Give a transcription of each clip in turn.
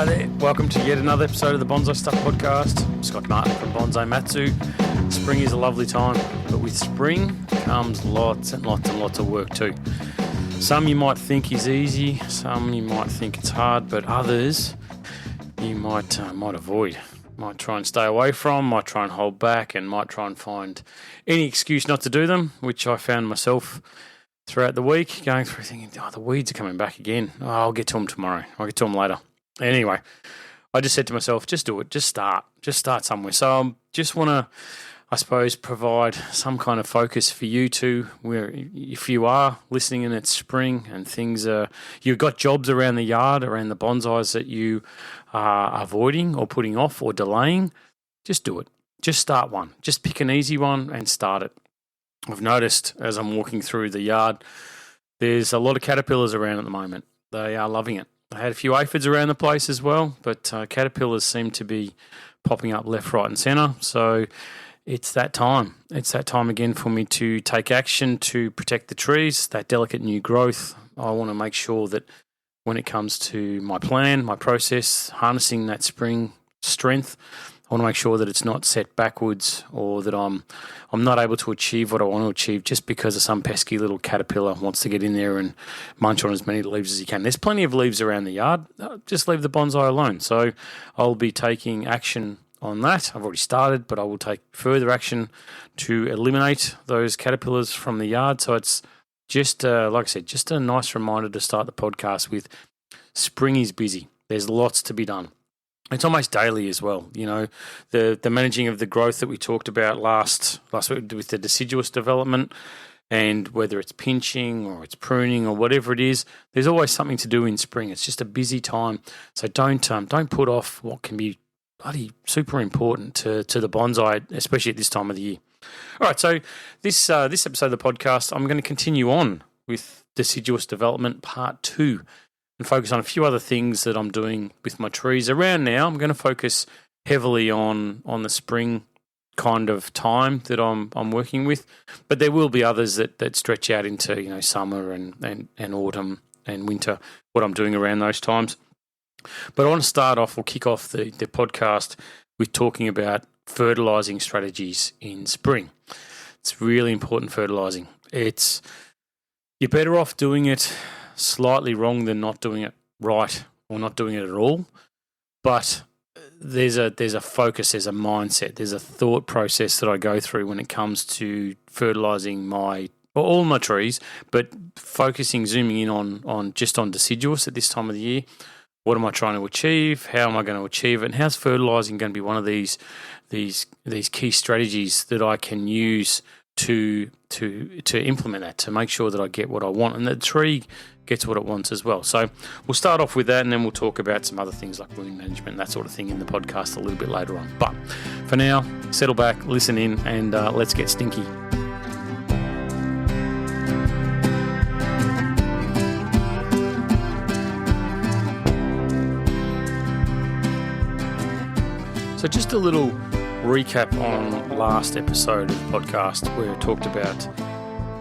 Hi there, welcome to yet another episode of the Bonsai Stuff Podcast. I'm Scott Martin from Bonsai Matsu. Spring is a lovely time, but with spring comes lots and lots and lots of work too. Some you might think is easy, some you might think it's hard, but others you might avoid. Might try and stay away from, might try and hold back, and might try and find any excuse not to do them, which I found myself throughout the week going through thinking, the weeds are coming back again. I'll get to them tomorrow. I'll get to them later. Anyway, I just said to myself, just do it. Just start somewhere. So I just want to, I suppose, provide some kind of focus for you too, where if you are listening and it's spring and things are, you've got jobs around the yard, around the bonsais that you are avoiding or putting off or delaying, just do it. Just start one. Just pick an easy one and start it. I've noticed as I'm walking through the yard, there's a lot of caterpillars around at the moment. They are loving it. I had a few aphids around the place as well, but caterpillars seem to be popping up left, right and centre. So it's that time. It's that time again for me to take action to protect the trees, that delicate new growth. I want to make sure that when it comes to my plan, my process, harnessing that spring strength, I want to make sure that it's not set backwards or that I'm not able to achieve what I want to achieve just because of some pesky little caterpillar wants to get in there and munch on as many leaves as he can. There's plenty of leaves around the yard. Just leave the bonsai alone. So I'll be taking action on that. I've already started, but I will take further action to eliminate those caterpillars from the yard. So it's just, like I said, just a nice reminder to start the podcast with. Spring is busy. There's lots to be done. It's almost daily as well. You know, the managing of the growth that we talked about last week with the deciduous development, and whether it's pinching or it's pruning or whatever it is, there's always something to do in spring. It's just a busy time. So don't put off what can be bloody super important to the bonsai, especially at this time of the year. All right, so this episode of the podcast, I'm going to continue on with deciduous development part 2. And focus on a few other things that I'm doing with my trees around now. I'm going to focus heavily on the spring kind of time that I'm working with, but there will be others that stretch out into summer and autumn and winter. What I'm doing around those times. But I want to start off or kick off the podcast with talking about fertilising strategies in spring. It's really important, fertilising. You're better off doing it slightly wrong than not doing it right or not doing it at all. But there's a focus, there's a mindset, there's a thought process that I go through when it comes to fertilising all my trees, but zooming in on deciduous at this time of the year. What am I trying to achieve? How am I going to achieve it? And how's fertilising going to be one of these key strategies that I can use to implement that, to make sure that I get what I want and the tree gets what it wants as well. So we'll start off with that, and then we'll talk about some other things like wound management and that sort of thing in the podcast a little bit later on. But for now, settle back, listen in, and let's get stinky. So just a little recap on last episode of the podcast where I talked about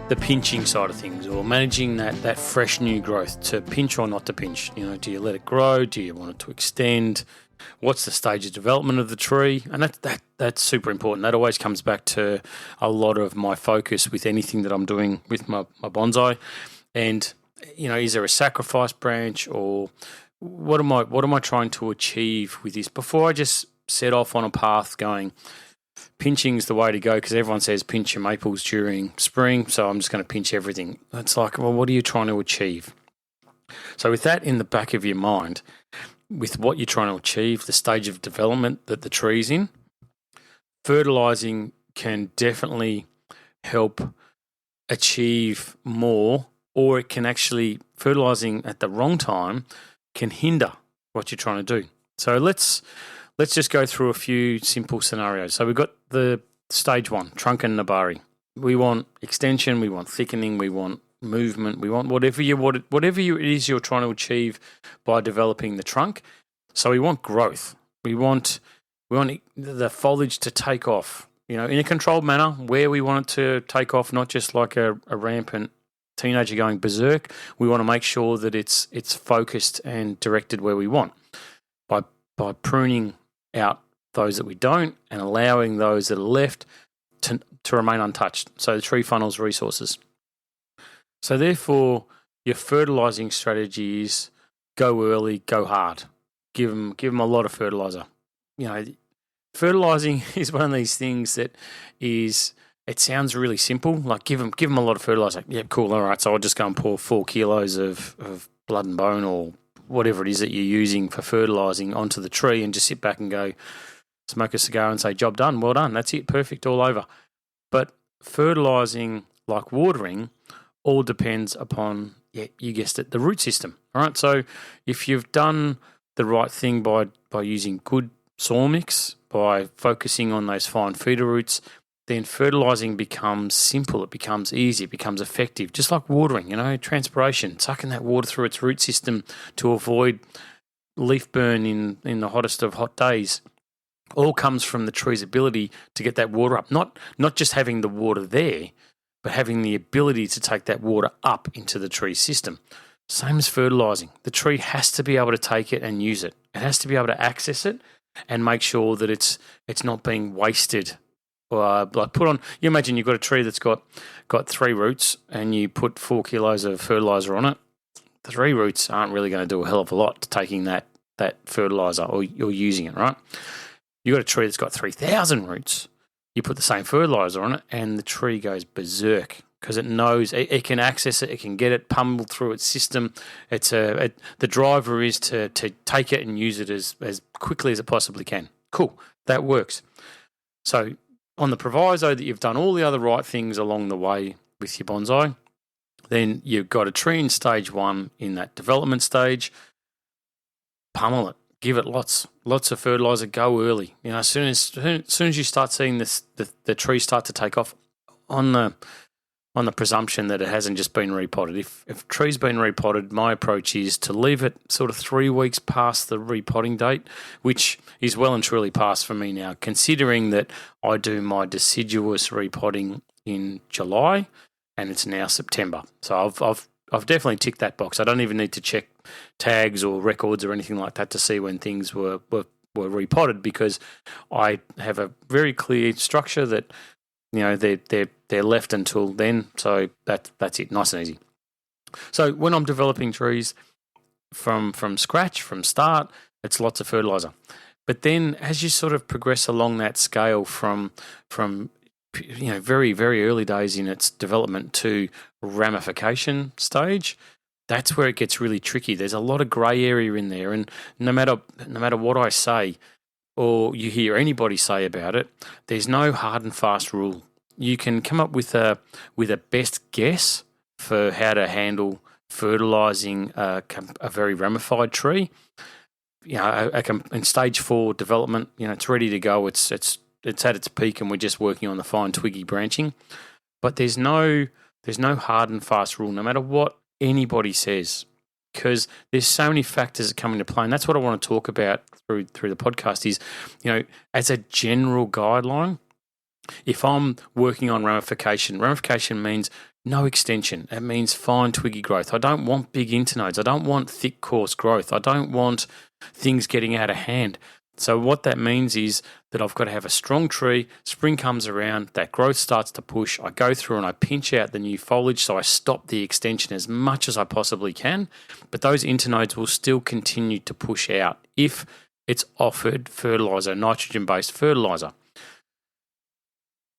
the pinching side of things, or managing that fresh new growth, to pinch or not to pinch. Do you let it grow? Do you want it to extend? What's the stage of development of the tree? And that's super important. That always comes back to a lot of my focus with anything that I'm doing with my bonsai. And is there a sacrifice branch, or what am I trying to achieve with this before I just set off on a path going, pinching's the way to go because everyone says pinch your maples during spring, so I'm just going to pinch everything. It's like, well, what are you trying to achieve? So with that in the back of your mind, with what you're trying to achieve, the stage of development that the tree's in, fertilising can definitely help achieve more, or it can actually, fertilising at the wrong time can hinder what you're trying to do. So let's just go through a few simple scenarios. So we've got the stage 1, trunk and nabari. We want extension, we want thickening, we want movement, we want whatever it is you're trying to achieve by developing the trunk. So we want growth. We want the foliage to take off, in a controlled manner where we want it to take off, not just like a rampant teenager going berserk. We want to make sure that it's focused and directed where we want. By by pruning out those that we don't and allowing those that are left to remain untouched. So the tree funnels resources. So therefore, your fertilizing strategy is go early, go hard. Give them a lot of fertilizer. Fertilizing is one of these things that is. It sounds really simple. Like give them a lot of fertilizer. Yeah, cool. All right. So I'll just go and pour 4 kilos of blood and bone or whatever it is that you're using for fertilizing onto the tree and just sit back and go smoke a cigar and say, job done. Well done. That's it. Perfect. All over. But fertilizing, like watering, all depends upon, you guessed it, the root system. All right. So if you've done the right thing by using good soil mix, by focusing on those fine feeder roots, then fertilizing becomes simple, it becomes easy, it becomes effective, just like watering, transpiration, sucking that water through its root system to avoid leaf burn in the hottest of hot days. All comes from the tree's ability to get that water up, not just having the water there, but having the ability to take that water up into the tree system. Same as fertilizing. The tree has to be able to take it and use it. It has to be able to access it and make sure that it's not being wasted. Like you imagine you've got a tree that's got 3 roots and you put 4 kilos of fertilizer on it. The 3 roots aren't really going to do a hell of a lot to taking that fertilizer or you're using it, right? You've got a tree that's got 3,000 roots. You put the same fertilizer on it and the tree goes berserk because it knows it can access it, it can get it pummeled through its system. The driver is to take it and use it as quickly as it possibly can. Cool, that works. So on the proviso that you've done all the other right things along the way with your bonsai, then you've got a tree in stage 1 in that development stage. Pummel it, give it lots of fertilizer. Go early. As soon as you start seeing the tree start to take off, on the presumption that it hasn't just been repotted. If a tree's been repotted, my approach is to leave it sort of 3 weeks past the repotting date, which is well and truly past for me now, considering that I do my deciduous repotting in July and it's now September. So I've definitely ticked that box. I don't even need to check tags or records or anything like that to see when things were repotted because I have a very clear structure that they're left until then, so that's it, nice and easy. So when I'm developing trees from scratch, from start, it's lots of fertilizer. But then as you sort of progress along that scale from very, very early days in its development to ramification stage, that's where it gets really tricky. There's a lot of grey area in there, and no matter what I say or you hear anybody say about it, there's no hard and fast rule. You can come up with a best guess for how to handle fertilizing a very ramified tree. In stage 4 development, it's ready to go. It's at its peak, and we're just working on the fine twiggy branching. But there's no hard and fast rule, no matter what anybody says, because there's so many factors that come into play, and that's what I want to talk about through the podcast. Is as a general guideline, if I'm working on ramification means no extension. It means fine twiggy growth. I don't want big internodes. I don't want thick, coarse growth. I don't want things getting out of hand. So what that means is that I've got to have a strong tree. Spring comes around, that growth starts to push. I go through and I pinch out the new foliage, so I stop the extension as much as I possibly can. But those internodes will still continue to push out if it's offered fertilizer, nitrogen-based fertilizer.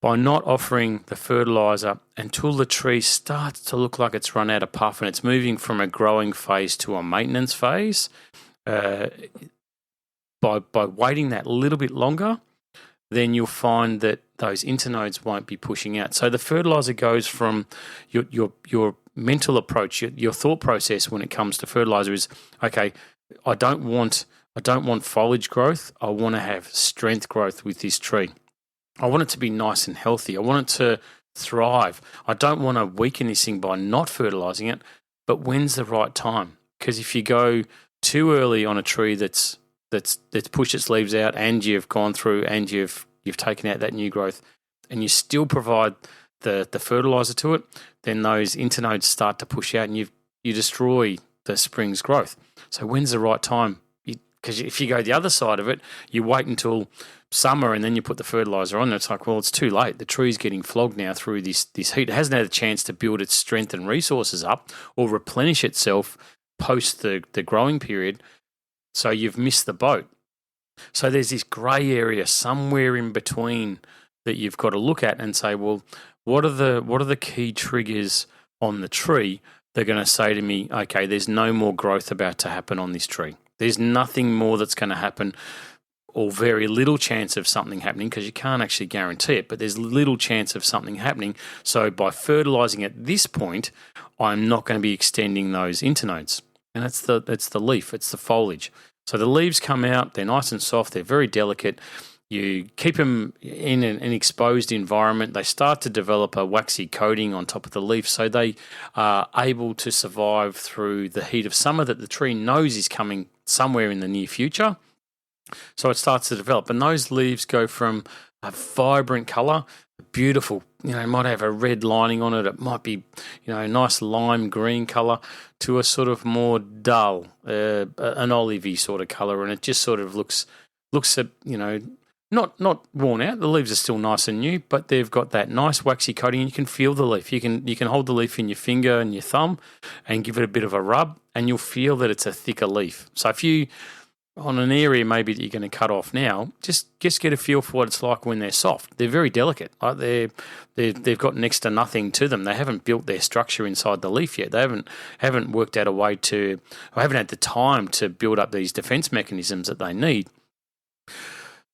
By not offering the fertilizer until the tree starts to look like it's run out of puff and it's moving from a growing phase to a maintenance phase, by waiting that little bit longer, then you'll find that those internodes won't be pushing out. So the fertilizer goes from your mental approach, your thought process when it comes to fertilizer is, okay, I don't want foliage growth. I want to have strength growth with this tree. I want it to be nice and healthy. I want it to thrive. I don't want to weaken this thing by not fertilizing it. But when's the right time? Because if you go too early on a tree that's pushed its leaves out and you've gone through and you've taken out that new growth and you still provide the fertilizer to it, then those internodes start to push out and you destroy the spring's growth. So when's the right time? You Because if you go the other side of it, you wait until summer and then you put the fertilizer on. It's like, well, it's too late. The tree's getting flogged now through this heat. It hasn't had a chance to build its strength and resources up or replenish itself post the growing period. So you've missed the boat. So there's this grey area somewhere in between that you've got to look at and say, well, what are the key triggers on the tree? They're going to say to me, okay, there's no more growth about to happen on this tree. There's nothing more that's going to happen, or very little chance of something happening, because you can't actually guarantee it, but there's little chance of something happening. So by fertilizing at this point, I'm not going to be extending those internodes. And that's the leaf, it's the foliage. So the leaves come out, they're nice and soft, they're very delicate. You keep them in an exposed environment, they start to develop a waxy coating on top of the leaf, so they are able to survive through the heat of summer that the tree knows is coming somewhere in the near future. So it starts to develop, and those leaves go from a vibrant colour, beautiful, it might have a red lining on it, it might be, a nice lime green colour, to a sort of more dull, an olivey sort of colour, and it just sort of looks not worn out. The leaves are still nice and new, but they've got that nice waxy coating, and you can feel the leaf. You can hold the leaf in your finger and your thumb and give it a bit of a rub, and you'll feel that it's a thicker leaf. So if you, on an area maybe that you're going to cut off now, just get a feel for what it's like when they're soft. They're very delicate. Like they've got next to nothing to them. They haven't built their structure inside the leaf yet. They haven't worked out a way to, or haven't had the time to build up these defense mechanisms that they need.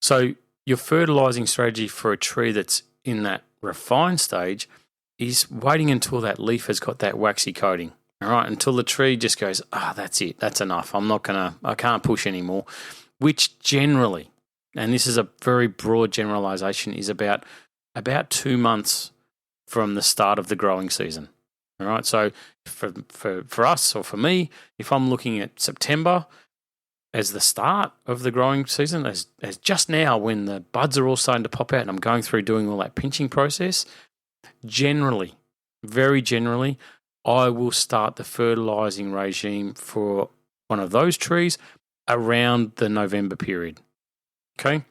So your fertilizing strategy for a tree that's in that refined stage is waiting until that leaf has got that waxy coating. All right, until the tree just goes, that's it, that's enough. I can't push anymore, which generally, and this is a very broad generalization, is about 2 months from the start of the growing season. All right, so for us, or for me, if I'm looking at September as the start of the growing season, as just now when the buds are all starting to pop out and I'm going through doing all that pinching process, generally, very generally, I will start the fertilizing regime for one of those trees around the November period. Okay,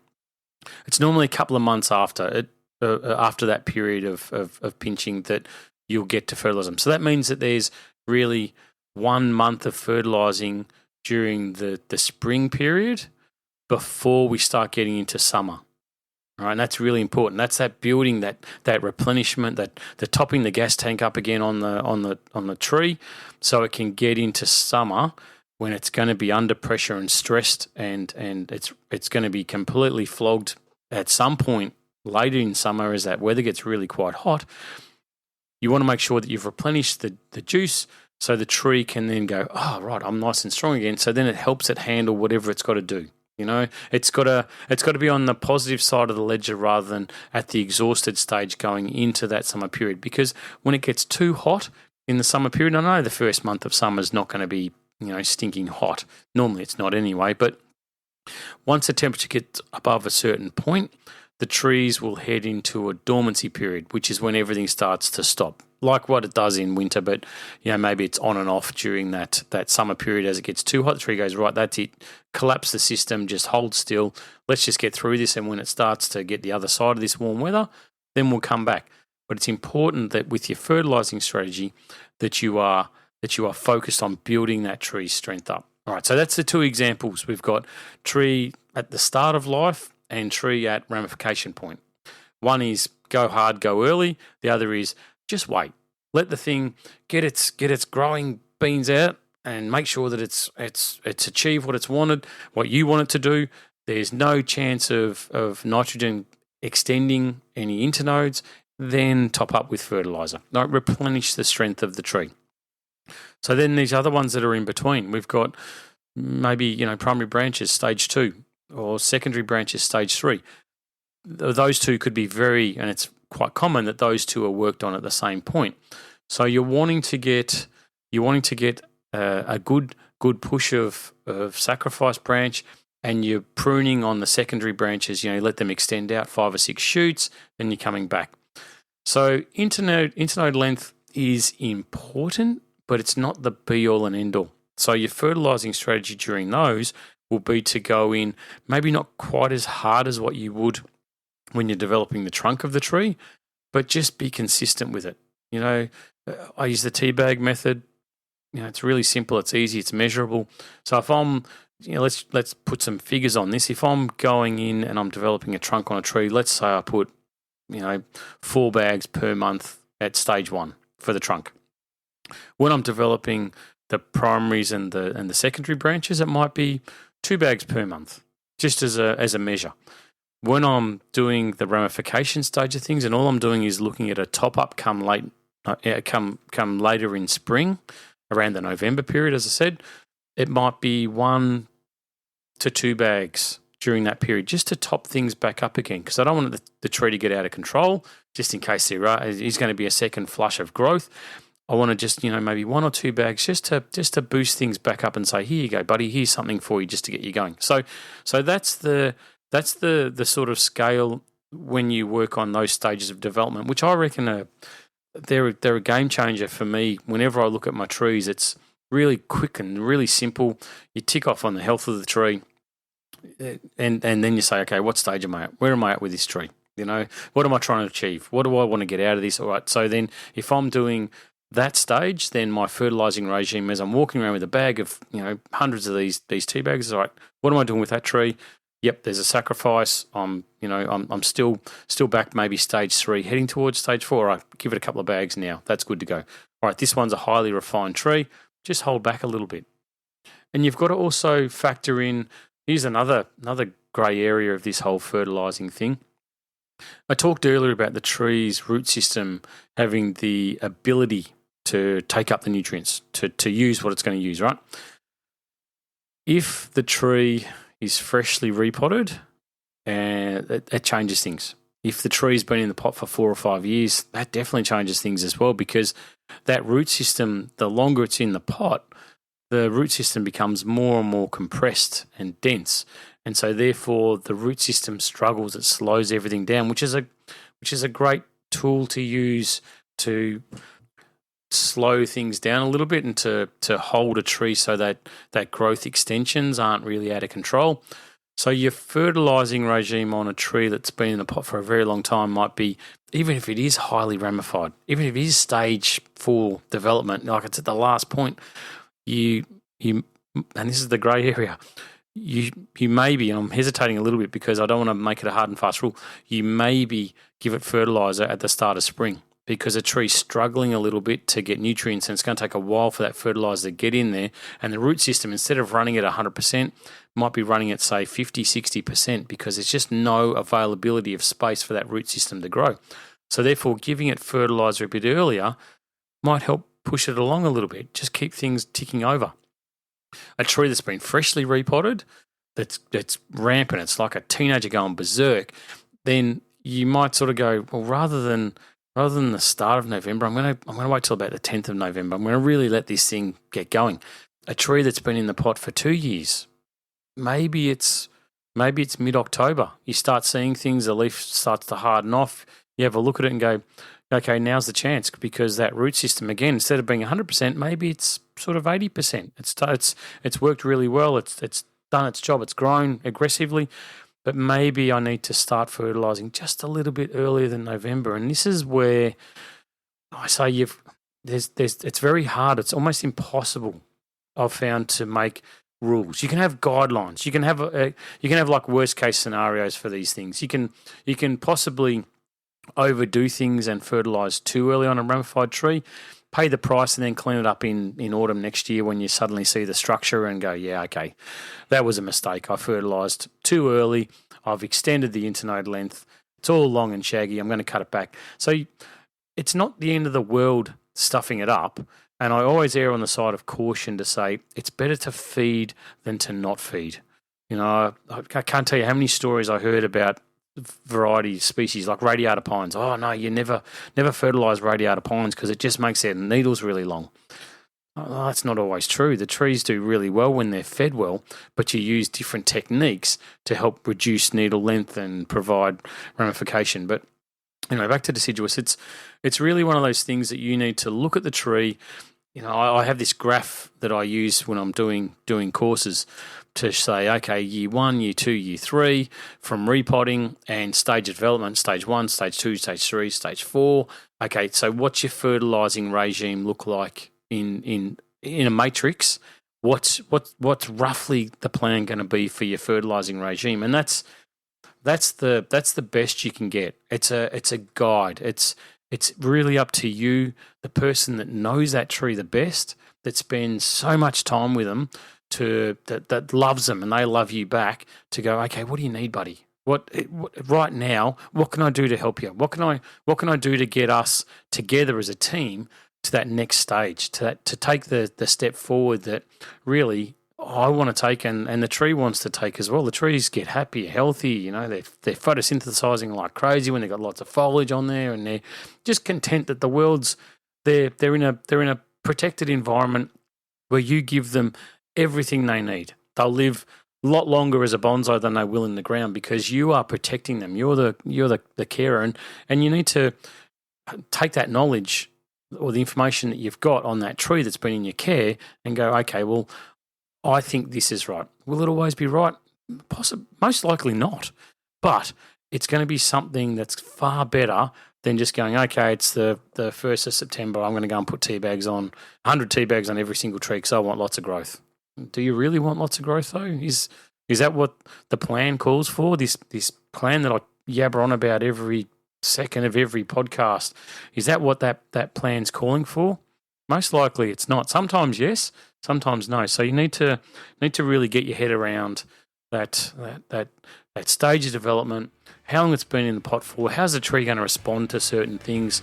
it's normally a couple of months after that period of pinching that you'll get to fertilize them. So that means that there's really 1 month of fertilizing during the spring period before we start getting into summer. All right, and that's really important. That's that building, that replenishment, that the topping the gas tank up again on the tree, so it can get into summer when it's going to be under pressure and stressed, and it's going to be completely flogged at some point later in summer as that weather gets really quite hot. You want to make sure that you've replenished the juice, so the tree can then go, right, I'm nice and strong again. So then it helps it handle whatever it's got to do. It's got to be on the positive side of the ledger rather than at the exhausted stage going into that summer period. Because when it gets too hot in the summer period, I know the first month of summer is not going to be, stinking hot. Normally it's not anyway, but once the temperature gets above a certain point, the trees will head into a dormancy period, which is when everything starts to stop, like what it does in winter, but maybe it's on and off during that summer period. As it gets too hot, the tree goes, right, that's it, collapse the system, just hold still, let's just get through this, and when it starts to get the other side of this warm weather, then we'll come back. But it's important that with your fertilizing strategy that you are focused on building that tree's strength up. All right, so that's the two examples. We've got tree at the start of life and tree at ramification point. One is go hard, go early. The other is just wait. Let the thing get its growing beans out and make sure that it's achieved what it's wanted, what you want it to do. There's no chance of nitrogen extending any internodes. Then top up with fertilizer. Don't replenish the strength of the tree. So then these other ones that are in between, we've got maybe primary branches stage 2 or secondary branches stage 3. Those two could be and it's quite common that those two are worked on at the same point. So you're wanting to get a good push of sacrifice branch, and you're pruning on the secondary branches. Let them extend out 5 or 6 shoots, then you're coming back. So internode length is important, but it's not the be all and end all. So your fertilizing strategy during those will be to go in maybe not quite as hard as what you would when you're developing the trunk of the tree, but just be consistent with it. I use the tea bag method. It's really simple. It's easy. It's measurable. So if I'm, let's put some figures on this. If I'm going in and I'm developing a trunk on a tree, let's say I put, 4 bags per month at stage 1 for the trunk. When I'm developing the primaries and the secondary branches, it might be 2 bags per month, just as a measure. When I'm doing the ramification stage of things, and all I'm doing is looking at a top up come later in spring, around the November period, as I said, it might be 1 to 2 bags during that period, just to top things back up again, because I don't want the tree to get out of control, just in case there is going to be a second flush of growth. I want to just, maybe 1 or 2 bags just to boost things back up and say, here you go, buddy, here's something for you just to get you going. So that's the sort of scale when you work on those stages of development, which I reckon they're a game changer for me. Whenever I look at my trees, it's really quick and really simple. You tick off on the health of the tree, and then you say, okay, what stage am I at? Where am I at with this tree? What am I trying to achieve? What do I want to get out of this? All right, so then if I'm doing that stage, then my fertilizing regime, as I'm walking around with a bag of hundreds of these tea bags, is all right, what am I doing with that tree? Yep, there's a sacrifice. I'm still back maybe stage 3, heading towards stage 4. I give it a couple of bags now. That's good to go. All right, this one's a highly refined tree. Just hold back a little bit. And you've got to also factor in, here's another grey area of this whole fertilizing thing. I talked earlier about the tree's root system having the ability to take up the nutrients, to use what it's going to use, right? If the tree is freshly repotted, and it changes things. If the tree's been in the pot for 4 or 5 years, that definitely changes things as well, because that root system, the longer it's in the pot, the root system becomes more and more compressed and dense. And so therefore the root system struggles, it slows everything down, which is a great tool to use to slow things down a little bit and to hold a tree so that growth extensions aren't really out of control. So your fertilizing regime on a tree that's been in the pot for a very long time might be, even if it is highly ramified, even if it is stage 4 development, like it's at the last point, you and this is the grey area, you maybe, and I'm hesitating a little bit because I don't want to make it a hard and fast rule, you maybe give it fertilizer at the start of spring, because a tree's struggling a little bit to get nutrients, and it's going to take a while for that fertilizer to get in there. And the root system, instead of running at 100%, might be running at, say, 50, 60%, because there's just no availability of space for that root system to grow. So therefore, giving it fertilizer a bit earlier might help push it along a little bit, just keep things ticking over. A tree that's been freshly repotted, that's rampant, it's like a teenager going berserk, then you might sort of go, well, rather than the start of November, I'm going to wait till about the 10th of November. I'm going to really let this thing get going. A tree that's been in the pot for 2 years, maybe it's mid-October. You start seeing things, the leaf starts to harden off. You have a look at it and go, okay, now's the chance, because that root system, again, instead of being 100%, maybe it's sort of 80%. It's worked really well. It's done its job. It's grown aggressively. But maybe I need to start fertilizing just a little bit earlier than November. And this is where I say it's very hard. It's almost impossible, I've found, to make rules. You can have guidelines. You can have like worst case scenarios for these things. You can possibly overdo things and fertilize too early on a ramified tree, pay the price, and then clean it up in autumn next year when you suddenly see the structure and go, yeah, okay, that was a mistake. I fertilized too early. I've extended the internode length. It's all long and shaggy. I'm going to cut it back. So it's not the end of the world stuffing it up. And I always err on the side of caution to say it's better to feed than to not feed. I can't tell you how many stories I heard about variety species like radiata pines. Oh no, you never fertilize radiata pines because it just makes their needles really long. Oh, that's not always true. The trees do really well when they're fed well, but you use different techniques to help reduce needle length and provide ramification. But back to deciduous, it's really one of those things that you need to look at the tree I have this graph that I use when I'm doing courses to say, okay, year 1, year 2, year 3, from repotting and stage of development, stage 1, stage 2, stage 3, stage 4. Okay, so what's your fertilising regime look like in a matrix? What's roughly the plan going to be for your fertilising regime? And that's the best you can get. It's a guide. It's really up to you, the person that knows that tree the best, that spends so much time with them, that loves them and they love you back, to go, okay, what do you need, buddy? What right now? What can I do to help you? What can I do to get us together as a team to that next stage, to take the step forward that really I want to take, and the tree wants to take as well. The trees get happy, healthy. They're photosynthesizing like crazy when they've got lots of foliage on there, and they're just content that the world's they're in a protected environment where you give them everything they need. They'll live a lot longer as a bonsai than they will in the ground because you are protecting them. You're the carer, and you need to take that knowledge or the information that you've got on that tree that's been in your care and go, okay, well, I think this is right. Will it always be right? Most likely not. But it's going to be something that's far better than just going, okay, it's the 1st of September, I'm going to go and put tea bags on, 100 tea bags on every single tree because I want lots of growth. Do you really want lots of growth, though? Is that what the plan calls for? This plan that I yabber on about every second of every podcast, is that what that plan's calling for? Most likely it's not. Sometimes yes, sometimes no. So you need to really get your head around that stage of development, how long it's been in the pot for, how's the tree going to respond to certain things,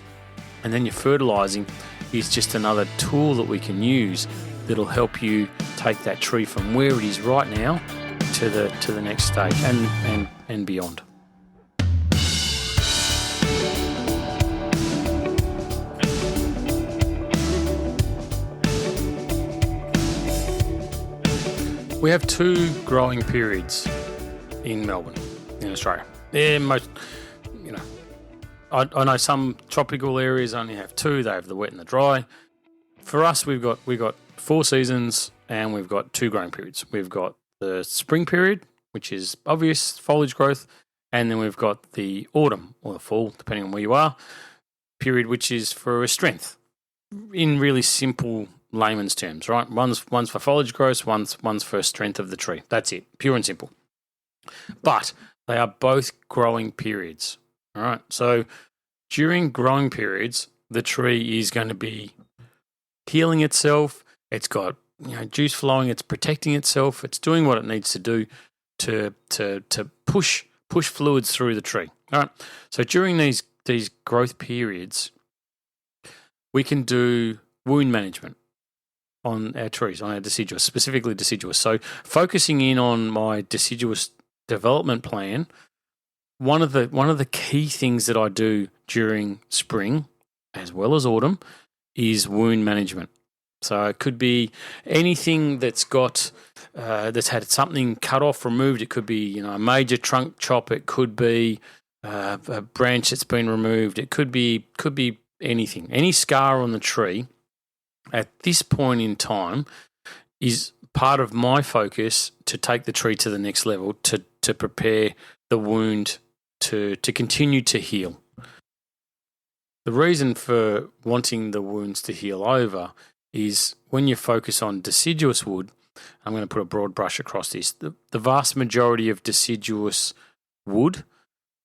and then your fertilising is just another tool that we can use that'll help you take that tree from where it is right now to the next stage and beyond. We have 2 growing periods in Melbourne, in Australia. I know some tropical areas only have 2. They have the wet and the dry. For us, we've got 4 seasons and we've got 2 growing periods. We've got the spring period, which is obvious foliage growth, and then we've got the autumn or the fall, depending on where you are, period, which is for strength. In really simple layman's terms, right? One's for foliage growth, one's for strength of the tree. That's it, pure and simple. But they are both growing periods. All right. So during growing periods, the tree is going to be healing itself. It's got juice flowing. It's protecting itself. It's doing what it needs to do to push fluids through the tree. All right. So during these growth periods, we can do wound management on our trees, on our deciduous, specifically deciduous. So focusing in on my deciduous development plan, one of the key things that I do during spring as well as autumn is wound management. So it could be anything that's got that's had something cut off, removed. It could be a major trunk chop. It could be a branch that's been removed. It could be anything. Any scar on the tree at this point in time is part of my focus to take the tree to the next level, to prepare the wound to continue to heal. The reason for wanting the wounds to heal over is when you focus on deciduous wood, I'm going to put a broad brush across this, the vast majority of deciduous wood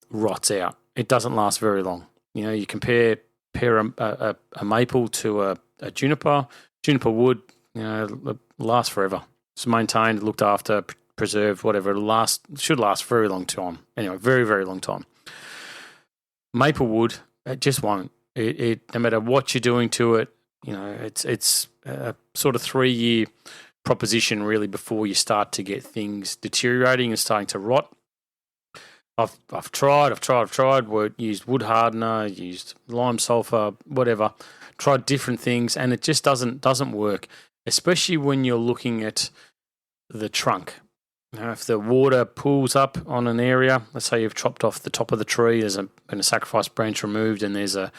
rots out. It doesn't last very long. You compare a maple to a juniper wood, lasts forever. It's maintained, looked after, preserved, whatever. Should last a very long time. Anyway, very, very long time. Maple wood, it just won't. It no matter what you're doing to it, it's a sort of 3-year proposition really before you start to get things deteriorating and starting to rot. I've tried. Used wood hardener, used lime sulfur, whatever. Tried different things, and it just doesn't work. Especially when you're looking at the trunk. If the water pools up on an area, let's say you've chopped off the top of the tree, there's been a sacrifice branch removed, and there's a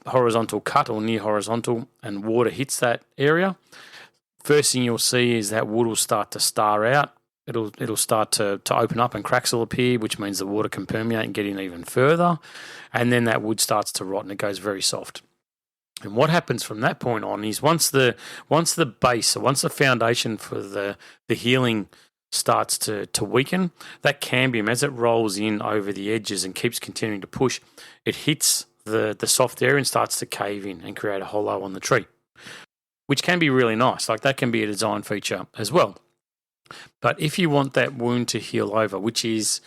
horizontal cut or near horizontal, and water hits that area. First thing you'll see is that wood will start to star out. It'll start to open up and cracks will appear, which means the water can permeate and get in even further, and then that wood starts to rot and it goes very soft. And what happens from that point on is once the base, once the foundation for the healing starts to weaken, that cambium, as it rolls in over the edges and keeps continuing to push, it hits the soft area and starts to cave in and create a hollow on the tree, which can be really nice. Like, that can be a design feature as well. But if you want that wound to heal over, which is,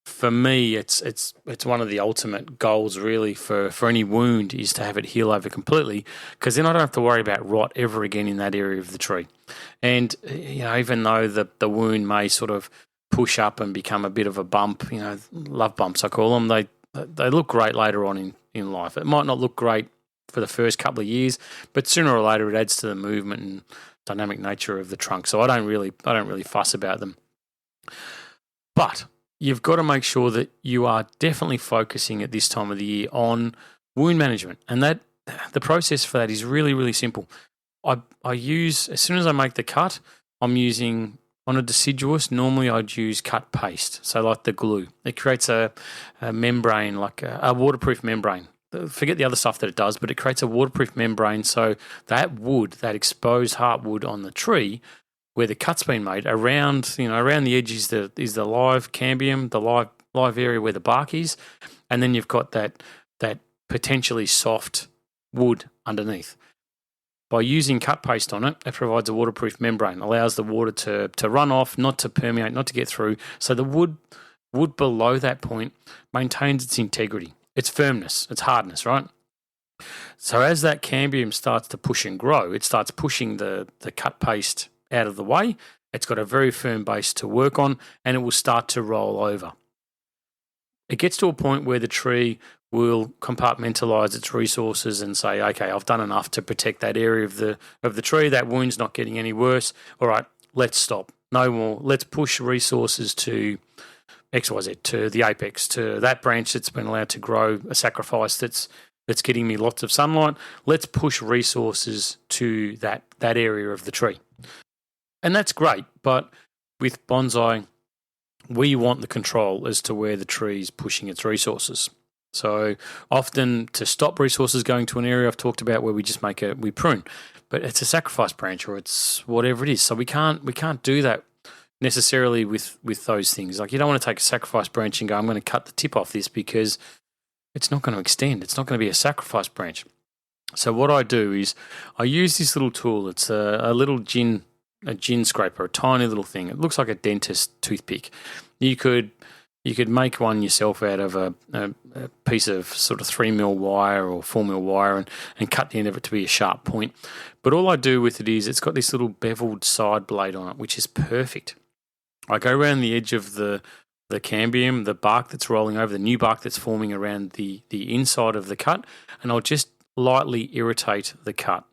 for me, it's one of the ultimate goals really for any wound, is to have it heal over completely, because then I don't have to worry about rot ever again in that area of the tree. And even though the wound may sort of push up and become a bit of a bump, love bumps I call them, they look great later on in life. It might not look great for the first couple of years, but sooner or later it adds to the movement and dynamic nature of the trunk. So I don't really fuss about them. But you've got to make sure that you are definitely focusing at this time of the year on wound management, and that the process for that is really, really simple. I use, as soon as I make the cut, I'm using, on a deciduous, normally I'd use cut paste, so like the glue. It creates a membrane, like a waterproof membrane. Forget the other stuff that it does, but it creates a waterproof membrane, so that wood, that exposed heartwood on the tree, where the cut's been made, around the edge is the live cambium, the live area where the bark is, and then you've got that potentially soft wood underneath. By using cut paste on it, it provides a waterproof membrane, allows the water to run off, not to permeate, not to get through. So the wood below that point maintains its integrity, its firmness, its hardness, right? So as that cambium starts to push and grow, it starts pushing the cut paste out of the way. It's got a very firm base to work on, and it will start to roll over. It gets to a point where the tree will compartmentalize its resources and say, okay, I've done enough to protect that area of the tree. That wound's not getting any worse. All right, let's stop. No more. Let's push resources to XYZ, to the apex, to that branch that's been allowed to grow, a sacrifice that's getting me lots of sunlight. Let's push resources to that area of the tree. And that's great, but with bonsai, we want the control as to where the tree is pushing its resources. So often, to stop resources going to an area, I've talked about where we just we prune, but it's a sacrifice branch or it's whatever it is. So we can't do that necessarily with those things. Like, you don't want to take a sacrifice branch and go, I'm going to cut the tip off this, because it's not going to extend. It's not going to be a sacrifice branch. So what I do is I use this little tool. It's a little gin scraper, a tiny little thing. It looks like a dentist toothpick. You could make one yourself out of a piece of sort of 3mm wire or 4mm wire and cut the end of it to be a sharp point. But all I do with it is it's got this little beveled side blade on it, which is perfect. I go around the edge of the cambium, the bark that's rolling over, the new bark that's forming around the inside of the cut, and I'll just lightly irritate the cut.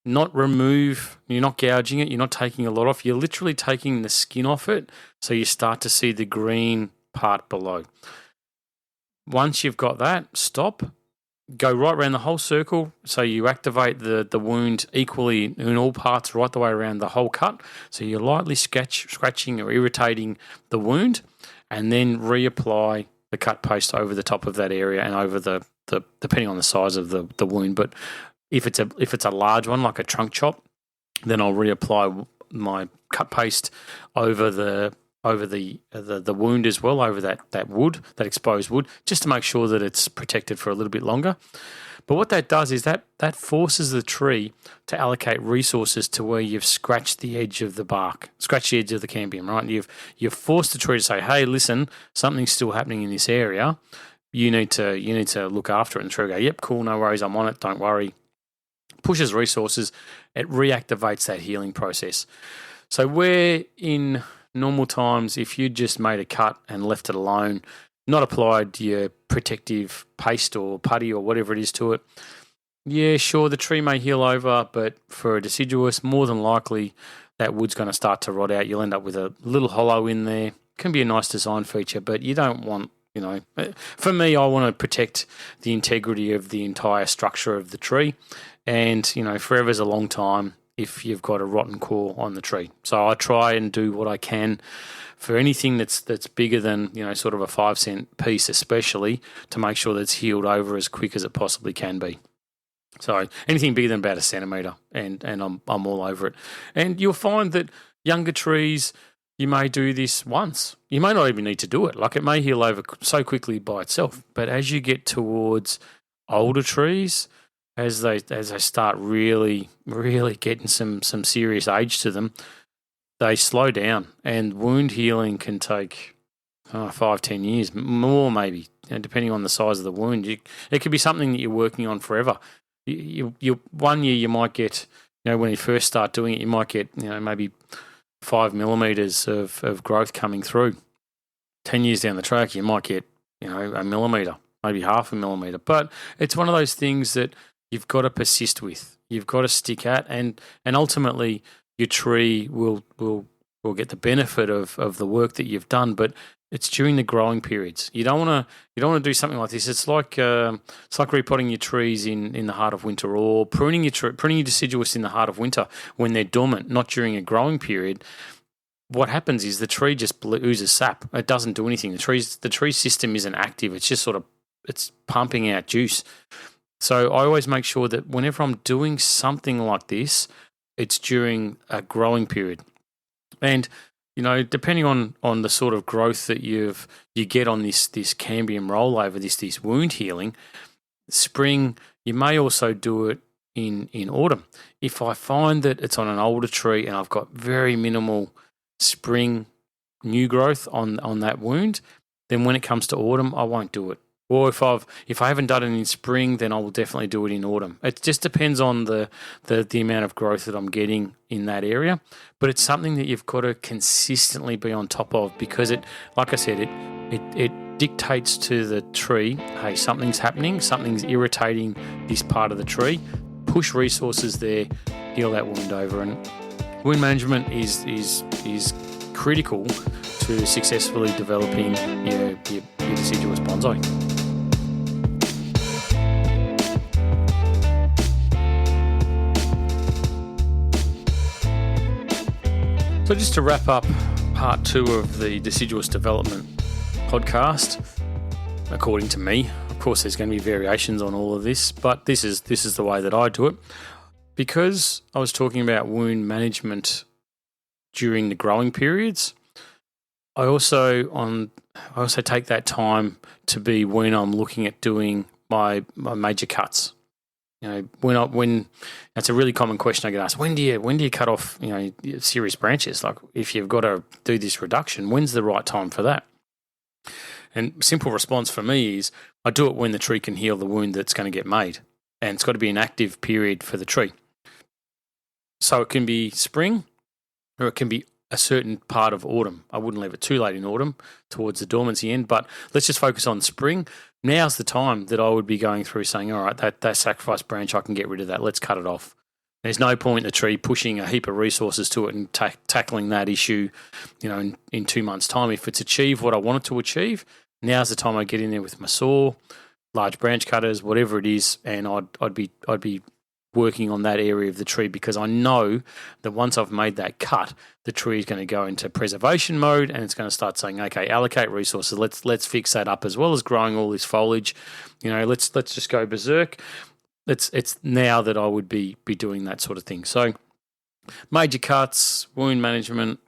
Not remove, you're not gouging it, you're not taking a lot off, you're literally taking the skin off it, so you start to see the green part below. Once you've got that, stop, go right around the whole circle, so you activate the wound equally in all parts right the way around the whole cut, so you're lightly scratching or irritating the wound, and then reapply the cut paste over the top of that area and over the depending on the size of the wound. But if it's a large one, like a trunk chop, then I'll reapply my cut paste over the wound as well, over that wood, that exposed wood, just to make sure that it's protected for a little bit longer. But what that does is that forces the tree to allocate resources to where you've scratched the edge of the bark, scratched the edge of the cambium, right? You've forced the tree to say, hey, listen, something's still happening in this area. You need to look after it. And the tree will go, yep, cool, no worries, I'm on it, don't worry. Pushes resources, it reactivates that healing process. So where in normal times, if you just made a cut and left it alone, not applied your protective paste or putty or whatever it is to it, yeah, sure, the tree may heal over, but for a deciduous, more than likely that wood's going to start to rot out. You'll end up with a little hollow in there. Can be a nice design feature, but you don't want, for me, I want to protect the integrity of the entire structure of the tree. And, forever's a long time if you've got a rotten core on the tree. So I try and do what I can for anything that's bigger than, sort of a 5-cent piece, especially to make sure that it's healed over as quick as it possibly can be. So anything bigger than about a centimetre, and I'm all over it. And you'll find that younger trees, you may do this once. You may not even need to do it. Like, it may heal over so quickly by itself. But as you get towards older trees, as they start really, really getting some serious age to them, they slow down, and wound healing can take 5-10 years, more maybe, depending on the size of the wound. It could be something that you're working on forever. You 1 year you might get, when you first start doing it, you might get, maybe 5 millimeters of growth coming through. 10 years down the track, you might get, a millimeter, maybe half a millimeter. But it's one of those things that you've got to persist with. You've got to stick at, and ultimately your tree will get the benefit of the work that you've done. But it's during the growing periods. You don't want to do something like this. It's like repotting your trees in the heart of winter, or pruning your deciduous in the heart of winter when they're dormant, not during a growing period. What happens is the tree just oozes sap. It doesn't do anything. The tree system isn't active. It's just it's pumping out juice. So I always make sure that whenever I'm doing something like this, it's during a growing period. And depending on the sort of growth that you get on this cambium rollover, this wound healing, spring, you may also do it in autumn. If I find that it's on an older tree and I've got very minimal spring new growth on that wound, then when it comes to autumn, I won't do it. Or if I haven't done it in spring, then I will definitely do it in autumn. It just depends on the amount of growth that I'm getting in that area. But it's something that you've got to consistently be on top of, because it dictates to the tree, hey, something's happening, something's irritating this part of the tree. Push resources there, heal that wound over. And wound management is critical to successfully developing your deciduous bonsai. So just to wrap up part 2 of the deciduous development podcast, according to me, of course there's going to be variations on all of this, but this is the way that I do it. Because I was talking about wound management during the growing periods, I also take that time to be when I'm looking at doing my major cuts. When that's a really common question I get asked. When do you cut off serious branches? Like, if you've got to do this reduction, when's the right time for that? And simple response for me is I do it when the tree can heal the wound that's going to get made, and it's got to be an active period for the tree. So it can be spring, or it can be a certain part of autumn. I wouldn't leave it too late in autumn towards the dormancy end, but let's just focus on spring. Now's the time that I would be going through saying, all right, that sacrifice branch, I can get rid of that. Let's cut it off. There's no point in the tree pushing a heap of resources to it and tackling that issue, in 2 months' time. If it's achieved what I want it to achieve, now's the time I get in there with my saw, large branch cutters, whatever it is, and I'd be working on that area of the tree, because I know that once I've made that cut, the tree is going to go into preservation mode, and it's going to start saying, okay, allocate resources. Let's fix that up, as well as growing all this foliage. Let's just go berserk. It's now that I would be doing that sort of thing. So major cuts, wound management,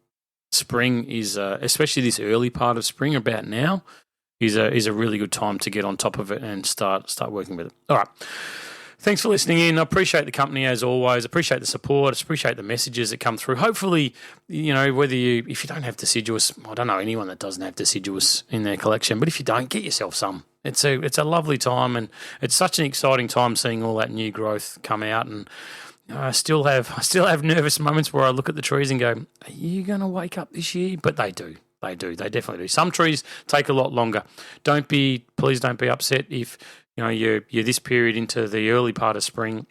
spring is especially this early part of spring about now is a really good time to get on top of it and start working with it. All right. Thanks for listening in. I appreciate the company as always. Appreciate the support. Appreciate the messages that come through. Hopefully, if you don't have deciduous, I don't know anyone that doesn't have deciduous in their collection, but if you don't, get yourself some. It's a lovely time, and it's such an exciting time seeing all that new growth come out. And I still have nervous moments where I look at the trees and go, "Are you going to wake up this year?" But they do. They definitely do. Some trees take a lot longer. Please don't be upset if you're this period into the early part of spring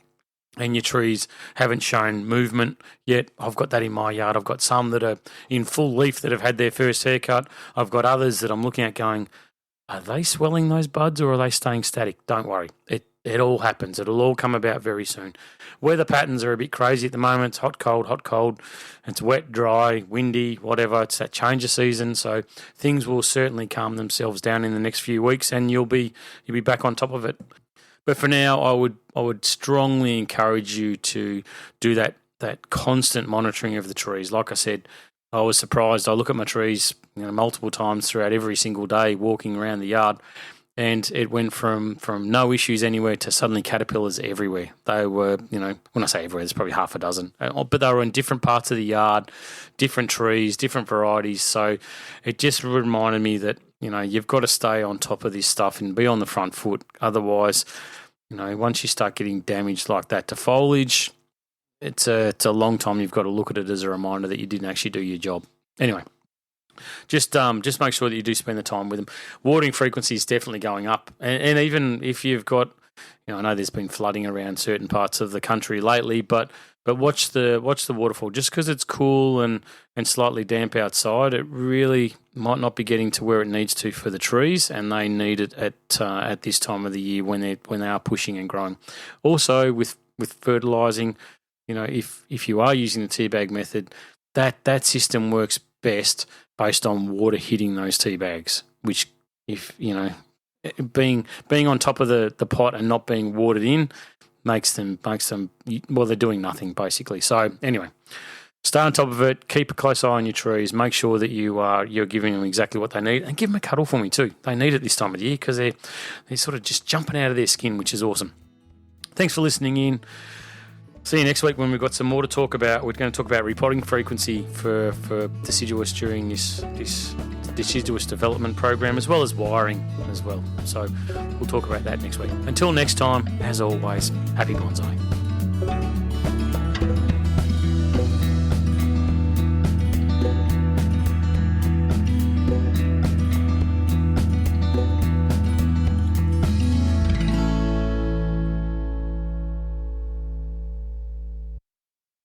and your trees haven't shown movement yet, I've got that in my yard. I've got some that are in full leaf that have had their first haircut. I've got others that I'm looking at going, are they swelling those buds or are they staying static? Don't worry. It all happens. It'll all come about very soon. Weather patterns are a bit crazy at the moment. It's hot, cold, hot, cold. It's wet, dry, windy, whatever. It's that change of season. So things will certainly calm themselves down in the next few weeks and you'll be back on top of it. But for now, I would strongly encourage you to do that constant monitoring of the trees. Like I said, I was surprised. I look at my trees, multiple times throughout every single day, walking around the yard, and it went from no issues anywhere to suddenly caterpillars everywhere. They were, when I say everywhere, there's probably half a dozen, but they were in different parts of the yard, different trees, different varieties. So it just reminded me that, you've got to stay on top of this stuff and be on the front foot. Otherwise, once you start getting damage like that to foliage, it's a long time. You've got to look at it as a reminder that you didn't actually do your job. Anyway, just make sure that you do spend the time with them. Watering frequency is definitely going up, and even if you've got, I know there's been flooding around certain parts of the country lately, but watch the waterfall. Just because it's cool and slightly damp outside, it really might not be getting to where it needs to for the trees, and they need it at this time of the year when they are pushing and growing. Also, with fertilising, if you are using the tea bag method, that system works best based on water hitting those tea bags, which if being on top of the pot and not being watered in makes them they're doing nothing basically. So anyway, stay on top of it, keep a close eye on your trees, make sure that you're giving them exactly what they need, and give them a cuddle for me too. They need it this time of the year because they're sort of just jumping out of their skin, which is awesome. Thanks for listening in. See you next week when we've got some more to talk about. We're going to talk about repotting frequency for deciduous during this deciduous development program, as well as wiring as well. So we'll talk about that next week. Until next time, as always, happy bonsai.